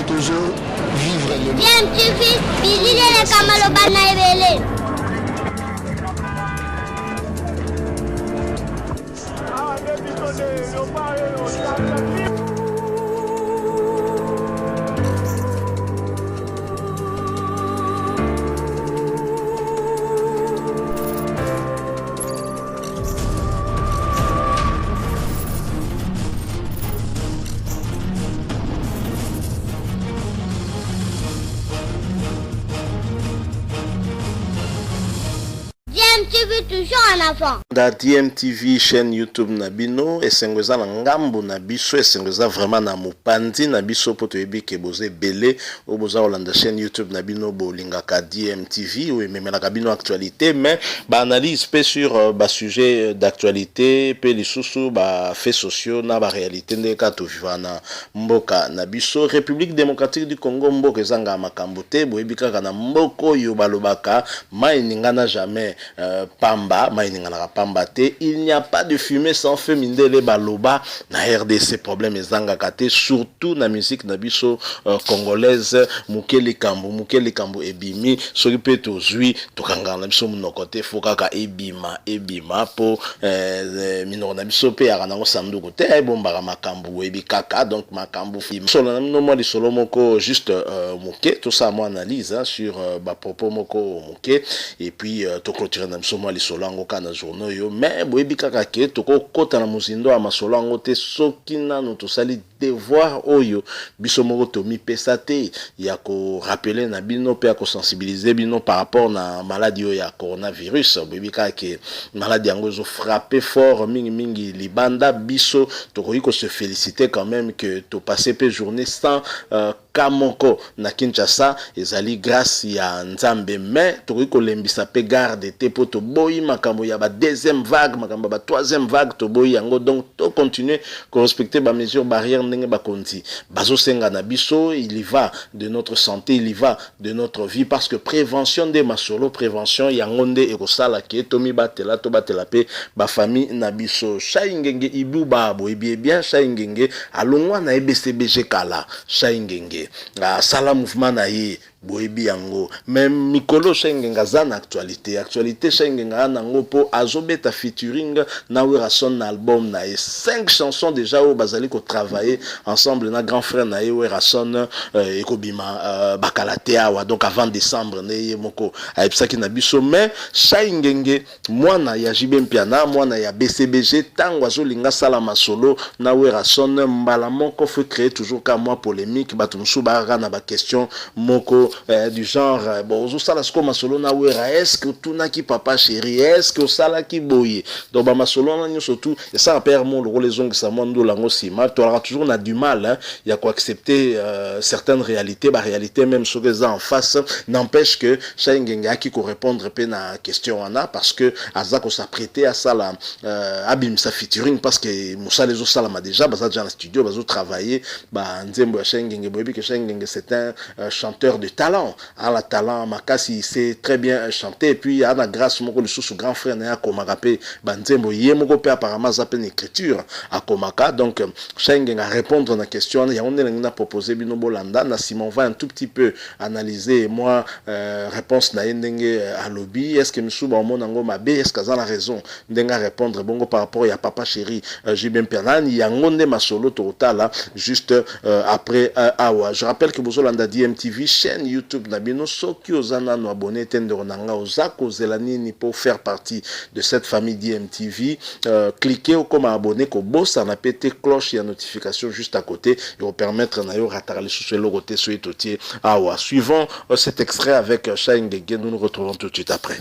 toujours vivre le bien tu fais bilile le kamalo bana ebele DMTV toujours en avant. Da DMTV chaîne YouTube Nabino et sengweza na ngambo na biso et sengweza vraiment na mupandi na biso poto yebi ke boze belé o boza olanda chaîne YouTube Nabino bolingaka DMTV ou memela kabino actualité mais ba analyse pe sur ba sujet d'actualité pe lisusu ba faits sociaux na ba réalité ndeka to vivana mboka na biso République démocratique du Congo mboka ezanga makambo te boyebi kaka na mboko yo balobaka mai ningana jamais pamba mainingana pamba te il n'y a pas de fumée sans feu mindele baloba na RDC problème ezanga kate surtout na musique na biso congolaise mukeli kambo ebimi soki pe tozwi tokangana biso munoko te fokaka ebima po minoko na biso pe yaka nango sanduku te ebombaka makambo ebi kaka donc makambo solo na mino mwa lisolo moko juste muke tosala mwa analyse sur ba propos moko muke et puis to clôturer na biso mwa lisolo yango kana journaux yo mais boyebi kaka ke tokokota na mozindo ya masolo yango te soki nano tosali devoir oyo biso moko tomipesa te ya korapele na bino pe ya kosensibiliser bino par rapport na maladie oyo ya coronavirus boyebi kaka ke maladie yango ezo frappe fort mingi libanda biso tokoki ko se féliciter quand même que to passer pe journée sans kamoko na Kinshasa ezali grâce ya Nzambe mais tokoki kolembisa pe garde te po to boyi makambo ya ba deuxième vague makambo ba troisième vague to boyi yango donc to continuer ko respecter ba mesures barrières ndenge ba konti bazo senga na biso il y va de notre santé il y va de notre vie parce que prévention de masolo prévention yango nde ekosala ke tomi batela to batela pe ba famille na biso Shaingenge ibuba boyebi bien Shaingenge alongwa na EBCBG kala Shaingenge sala mouvement na ye boyebi yango même mikolo Shaingenga za na actualité Shaingenga nango po azobeta featuring na Werason na album na 5 chansons déjà au bazali ko travailler ensemble na grand frère na Werason ekobima bakalatea wa donc avant décembre ne moko aipsaki na biso mais Shaingenge mwana ya JB Mpiana mwana ya BCBG tango azolinga sala masolo na Werason mbala moko faut créer toujours ka moi polémique batumsu ba na ba question moko du genre bon osala sko masolo na wera est-ce que tunaki papa chéri est-ce que osala ki boye donc ba masolo na nyo surtout et ça perd mon le les ongles ça mondo lango sima tu auras toujours na du mal hein il y a quoi accepter certaines réalités ba réalité même sur les en face n'empêche que Shaingenga qui ko répondre pe na question ana parce que azako s'apprêter à ça la abim sa featuring parce que Moussa les autres salama déjà baza dans le studio bazo travailler ba nzembo ya Shaingenga boyebi que Shaingenga c'est un chanteur de talent à la talent makasi c'est très bien chanté et puis à la grâce moko le sous grand frère na komaka pe banzembo ye moko pe apparemment ça peine écriture à komaka donc Shaingenga répondre na question ya on na proposer bino bolanda na Simon va un tout petit peu analyser moi réponse na ndenge à lobby est-ce que monsieur ba monango mabe est-ce que ça la raison ndenge répondre bongo par rapport ya papa chéri JB Mpiana ya ngonde masolo total juste après awa je rappelle que bozolanda DMTV chaîne YouTube Nabino soki ozana no abonné tendero nanga ozako zelanini pour faire partie de cette famille DMTV cliquez au comme abonné ko bossa na pété cloche et notification juste à côté et vous permettre na yo ratarali sous le côté sur etotier awa suivant cet extrait avec Shaingenga nous nous retrouvons tout de suite après.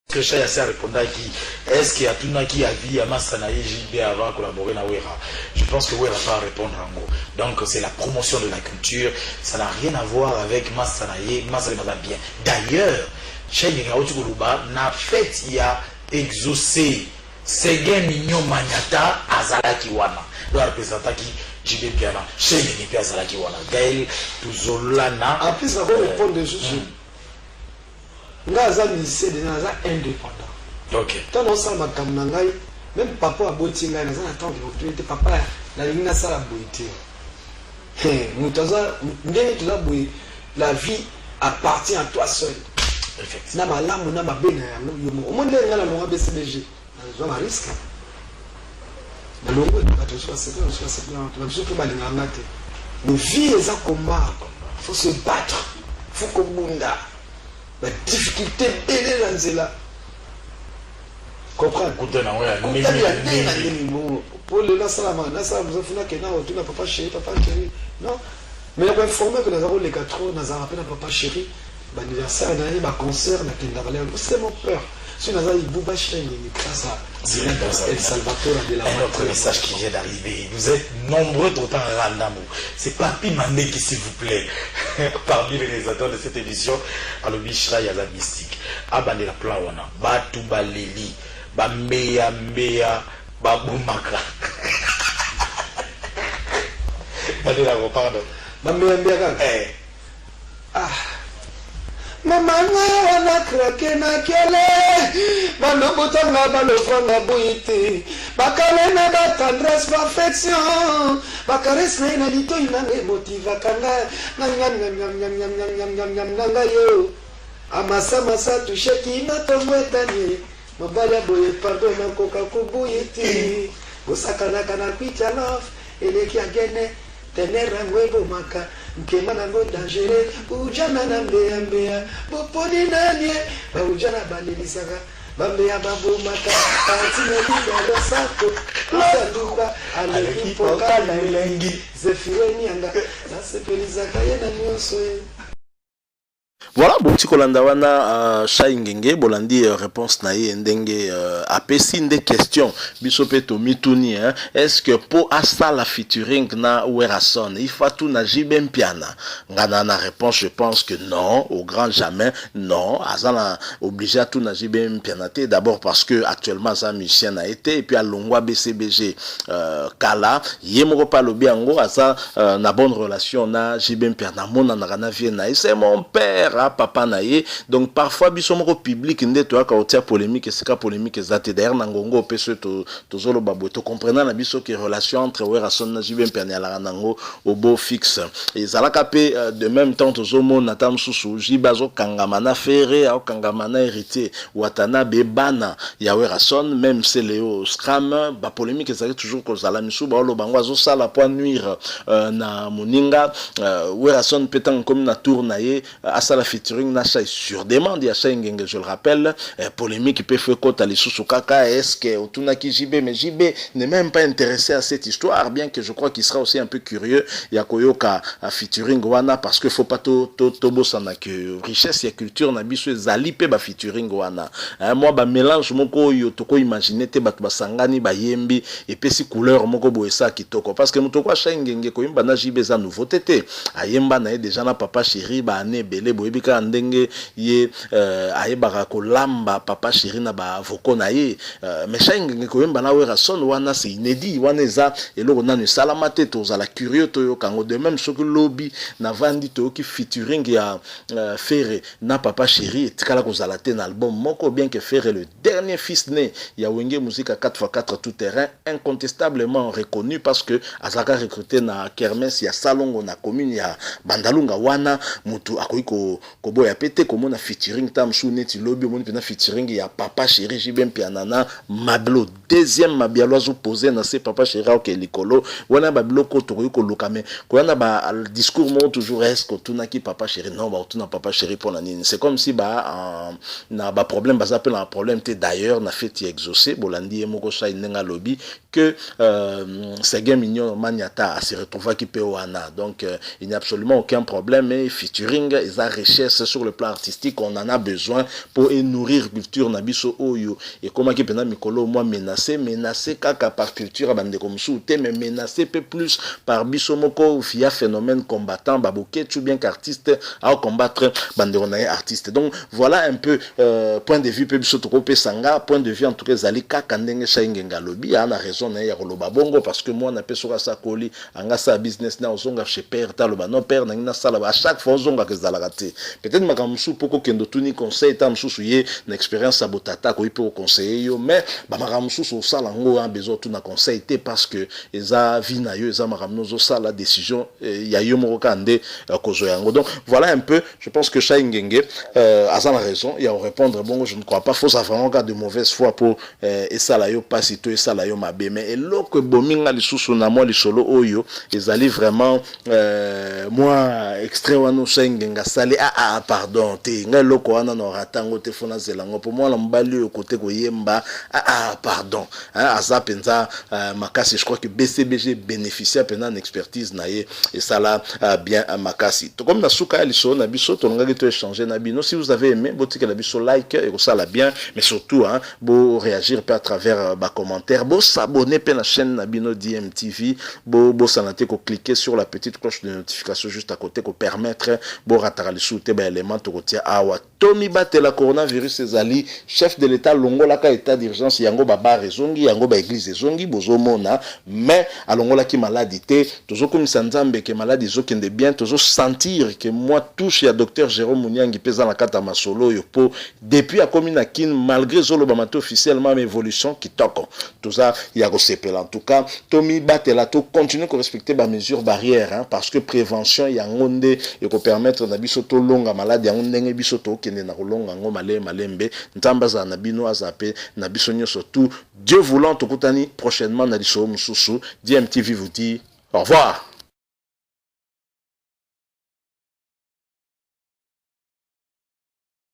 Que Chaya s'est répondu qui est-ce qu'il y a tout qui a vu à Massanaï JB avant collaborer avec Wera. Je pense que Wera va répondre en gros. Donc c'est la promotion de la culture, ça n'a rien à voir avec Massanaï bien. D'ailleurs, Chaya Ngaouchoulouba n'a fait il y a exaucé Segen Mignon Magnata Azalaki Wana. Le représentant qui JB Piana, Chaya Ngaouchoulouba Azalaki Wana. Gaël Touzolana. Après ça va répondre des choses. Ngaza lycée de Naza indépendant. Ok. Tant on s'en matam nangai, même papa a botti ngai Naza attend l'autorité papa la ligne ça la boité. La vie appartient à toi seul. Effectivement. Na malamu na mabena ya yomo. Omonde ngala longa BCBG. Na un risque. Na longo attention à c'est bien. Tu vas surtout balinga ngate. Nos vies les a combat. Faut se battre. Faut que munda. La difficulté belle dans cela. Comprends? Pour le la salama, na ça vous avez fait na tu na papa chéri. Non. Mais on informé que nous avons les 4 ans, nous avons appelé papa chéri. L'anniversaire, un concert, c'est mon peur. Si nous avons El Salvatore de la un autre message qui vient d'arriver. Vous êtes nombreux autant random. C'est Papi Mandeki, s'il vous plaît, parmi les réalisateurs de cette émission. Alors, Bishra Yaza Mystique. Abandé la plan wana. Batu Baleli. Bambeya Mbeya. Baboumaka. Allez là, pardon. Bambeya Mbeya. Ah. Maman wana krake na kele bano botanga balofanga boyete bakale na ba tendresse perfection bakares na ina lito inange motiva kanga nanga yo amasa masa tusheki na tongwetani mabala boye pardon na koka kuboyete osakana kana kwita love eleki agene tenera ngwebo maka nkema nango dangereux ujana na mbeya boponi nanye ba ujana banilisaka bambeya babomaka patina linga sako losanduka aleki pokala elengi zefireni anga nasepelizaka ye na nyonso ye. Voilà, bon petit kolanda wana Shaingenge bolandi réponse na ye ndenge apesi des questions bisopeto mituni est-ce que pour asa la featuring na Werason il faut tout na Jibem Piana ngana na réponse je pense que non au grand jamais non azana obligé à tout na Jibem Piana d'abord parce que actuellement ça musicien a été et puis à Longwa BCBG kala yemoko pa lobi yango asa na bonne relation na Jibem Piana mona na vie na c'est mon père papa naye donc parfois bisomoko public ndeto aka otia polémique c'est ka polémique ezate d'ailleurs nangongo peso to zolo babo to comprenant na biso que relation entre Werason na Jibem Piana la nango au beau fixe et zalaka pe de même temps to zomo na tamsusu jibazo kangamana ferré au kangamana héritier watana bebana ya Werason même c'est Léo Scram ba polémique ezali toujours ko zala misu ba lo bangwa zo sala point nuire na moninga Werason pétant comme na tournaye asa la featuring Nasha sur demande ya Shaingenge je le rappelle polémique peut faire côté les sous kaka est-ce que Otunaki JB mais JB n'est même pas intéressé à cette histoire bien que je crois qu'il sera aussi un peu curieux ya koyoka featuring wana parce que faut pas to bosana que richesse et culture na biso ezali pe ba featuring wana moi ba mélange moko yo toko imaginer te batu basangani ba yembi et puis si couleur moko boesa kitoko parce que mutoko Shaingenge ko yimba na JB za nouveauté te ayemba na déjà na papa chéri ba ane belé boyebika ndenge ye ayebaka kolamba papa chéri na ba voko na ye mais Shaingenge koyemba na Werason wana c'est inédit wana eza eloko nanu salama te tozala curieux toyo kango de même soki lobby na vandi to ki featuring ya Ferré na papa chéri etikala kozala te na album moko bien que Ferré le dernier fils né ya Wenge musique à 4x4 tout terrain incontestablement reconnu parce que azaka recruté na kermesse ya salongo na commune ya Bandalunga wana mutu akoiko koboya pete komona featuring tamsu neti lobby moni pena featuring ya papa chéri Jibem Piana na Mablo deuxième mabialo azo poser na se papa chéri au kelikolo wana bablo ko tokoiko lokame ko yana ba discours mon toujours est que tunaki papa chéri non ba tuna papa chéri pour la nini c'est comme si ba na ba problème ba appelle un problème te d'ailleurs na fait exaucé bolandi e moko sa inenga lobby que c'est game mignon maniata se retrouva qui pe wana donc il n'y a absolument aucun problème mais featuring et sa richesse sur le plan artistique on en a besoin pour nourrir culture nabiso oyo et comment qui pena mikolo moi menacé kaka par culture bande comme sous mais menacé peu plus par bisomoko via phénomène combattant baboké tout bien qu'artiste à combattre bande on artiste donc voilà un peu point de vue peu biso to sanga point de vue en tout cas zali kaka ndenge Shaingenge lobby a raison na ya koloba bongo parce que moi na pesoka sa koli anga sa business na ozonga chez père taloba non père na sala à chaque fois ozonga que zala raté peut-être makamusu poko kendo tuni conseil ta mususu ye na expérience abotata ko ipo conseiller yo mais ba makamusu so sala ngo a besoin tout na conseil te parce que eza vie na yo eza makamuzo sala décision ya yo moko kande kozo yango. Donc voilà un peu, je pense que Chai Ngenge a raison, il y a à répondre bon, je ne crois pas faut ça vraiment de mauvaise foi pour et ça la yo pas si to et ça la yo mabe mais eloko bominga lisusu na moi lisolo oyo ezali vraiment moi extrait wano Chai Ngenge sali pardon te nga loko wana no ratango te fona zelango pour moi la mbali au côté ko yemba pardon aza penza makasi. Je crois que BCBG bénéficie pendant une expertise naie et ça là bien makasi to comme na suka liso na biso to ngaki to échanger na bino. Si vous avez aimé botika la biso like et ça là bien mais surtout beau réagir à travers bas commentaires, beau s'abonner à la chaîne na bino DMTV, beau s'anater ko cliquer sur la petite cloche de notification juste à côté ko permettre beau ratara souté ba élément to tia awa Tommy Batela coronavirus ezali chef de l'état longola ka état d'urgence yango baba rezongi yango ba église ezongi bozomona mais alongola ki maladie te tozo comme sanzambe que maladie zo kende bien tozo sentir que moi touche ya docteur Jérôme Mouniangi pesa na kata masolo yo po depuis a commune à kin malgré zolo bamato officiellement évolution qui toko toza ya ko sepela. En tout cas Tommy Batela to continue ko respecter ba mesures barrières parce que prévention yango nde et ko permettre na biso to longa maladie yango ndenge biso to kende na kolonga ngo malembe ntamba za na bino azape na biso nyoso tout Dieu voulant tokutani prochainement na liso mususu. DMTV vous dit au revoir.